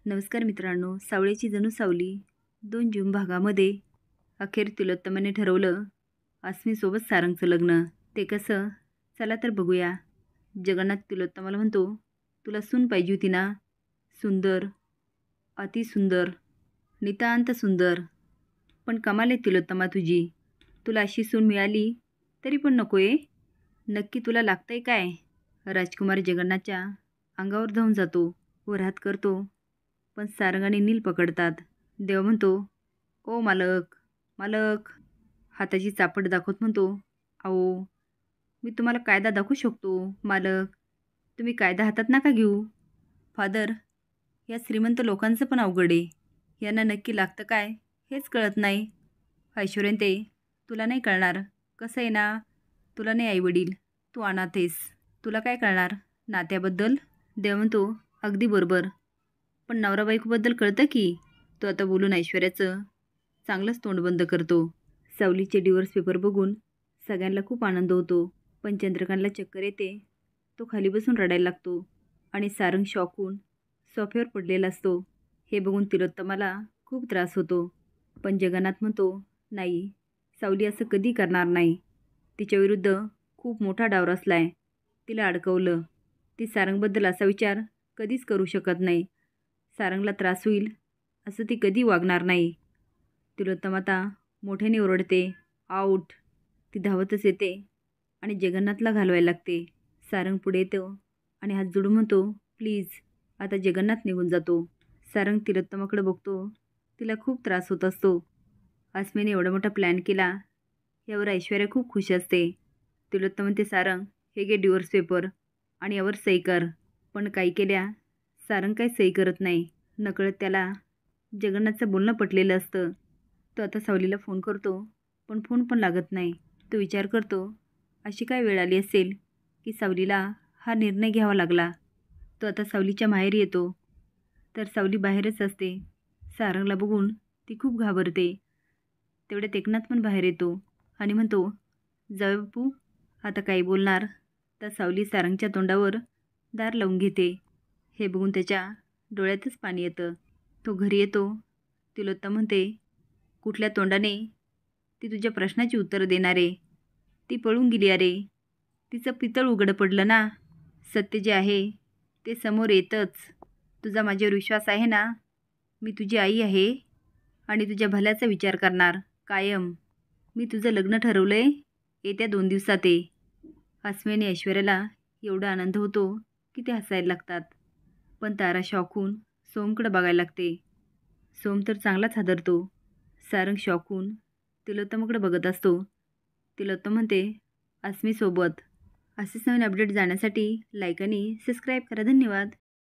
नमस्कार मित्रांनो, सावळीची जणू सावली 2 जून भागामध्ये अखेर तिलोत्तमाने ठरवलं अस्मीसोबत सारंगचं लग्न. ते कसं? चला तर बघूया. जगन्नाथ तिलोत्तमाला म्हणतो, तुला सून पाहिजे होती ना? सुंदर, अतिसुंदर, नितांत सुंदर. पण कमाल आहे तिलोत्तमा तुझी. तुला अशी सून मिळाली तरी पण नको आहे. नक्की तुला लागतंय काय? राजकुमार जगन्नाथच्या अंगावर धावून जातो व हात करतो, पण सारंग आणि नील पकडतात. देव म्हणतो, ओ मालक, मालक. हाताची चापट दाखवत म्हणतो, अहो मी तुम्हाला कायदा दाखवू शकतो मालक. तुम्ही कायदा हातात नका घेऊ. फादर, या श्रीमंत लोकांचं पण अवघड आहे. यांना नक्की लागतं काय हेच कळत नाही. ऐश्वर्यन ते तुला नाही कळणार. कसं आहे ना, तुला नाही आईवडील, तू अनाथ आहेस. तुला काय कळणार नात्याबद्दल? देव म्हणतो, अगदी बरोबर. पण नवरा बायकोबद्दल कळतं की. तो आता बोलून ऐश्वर्याचं चांगलंच तोंड बंद करतो. सावलीचे डिवोर्स पेपर बघून सगळ्यांना खूप आनंद होतो, पण चंद्रकांतला चक्कर येते. तो खाली बसून रडायला लागतो आणि सारंग शॉक होऊन सोफ्यावर पडलेला असतो. हे बघून तिलोत्तमाला खूप त्रास होतो, पण जगन्नाथ म्हणतो, नाही, सावली असं कधी करणार नाही. तिच्याविरुद्ध खूप मोठा डाव रचलाय. तिला अडकवलं. ती सारंगबद्दल असा विचार कधीच करू शकत नाही. सारंगला त्रास होईल असं ती कधी वागणार नाही. तिलोत्तमा आता मोठ्याने ओरडते, आऊट. ती धावतच येते आणि जगन्नाथला घालवायला लागते. सारंग पुढे येतो आणि हात जोडून म्हणतो, प्लीज. आता जगन्नाथ निघून जातो. सारंग तिलोत्तमाकडे बघतो. तिला खूप त्रास होत असतो. अस्मीने एवढा मोठा प्लॅन केला यावर ऐश्वर्या खूप खुश असते. तिलोत्तमा म्हणते, सारंग, हे घे डिवोर्स पेपर आणि यावर सही कर. पण काही केल्या सारंग काही सही करत नाही. नकळत त्याला जगन्नाथचं बोलणं पटलेलं असतं. तो आता सावलीला फोन करतो, पण फोन पण लागत नाही. तो विचार करतो, अशी काय वेळ आली असेल की सावलीला हा निर्णय घ्यावा लागला. तो आता सावलीच्या माहेरी येतो, तर सावली बाहेरच असते. सारंगला बघून ती खूप घाबरते. तेवढ्यात एकनाथ पण बाहेर येतो आणि म्हणतो, जावे बापू, आता काही बोलणार? तर सावली सारंगच्या तोंडावर दार लावून घेते. हे बघून त्याच्या डोळ्यातच पाणी येतं. तो घरी येतो. तिलोत्तमा म्हणते, कुठल्या तोंडाने ती तुझ्या प्रश्नाची उत्तरं देणार आहे? ती पळून गेली. अरे, तिचं पितळ उघडं पडलं ना. सत्य जे आहे ते समोर येतंच. तुझा माझ्यावर विश्वास आहे ना? मी तुझी आई आहे आणि तुझ्या भल्याचा विचार करणार कायम. मी तुझं लग्न ठरवलं आहे येत्या 2 दिवसात आहे. अस्मी आणि ऐश्वर्याला एवढा आनंद होतो की ते हसायला लागतात. पण तारा शॉक होऊन सोमकडे बघायला लागते. सोम तर चांगलाच हादरतो. सारंग शॉक होऊन तिलोत्तमाकडे बघत असतो. तिलोत्तमा म्हणते, अस्मीसोबत. असेच नवीन अपडेट जाण्यासाठी लाईक आणि सबस्क्राईब करा. धन्यवाद.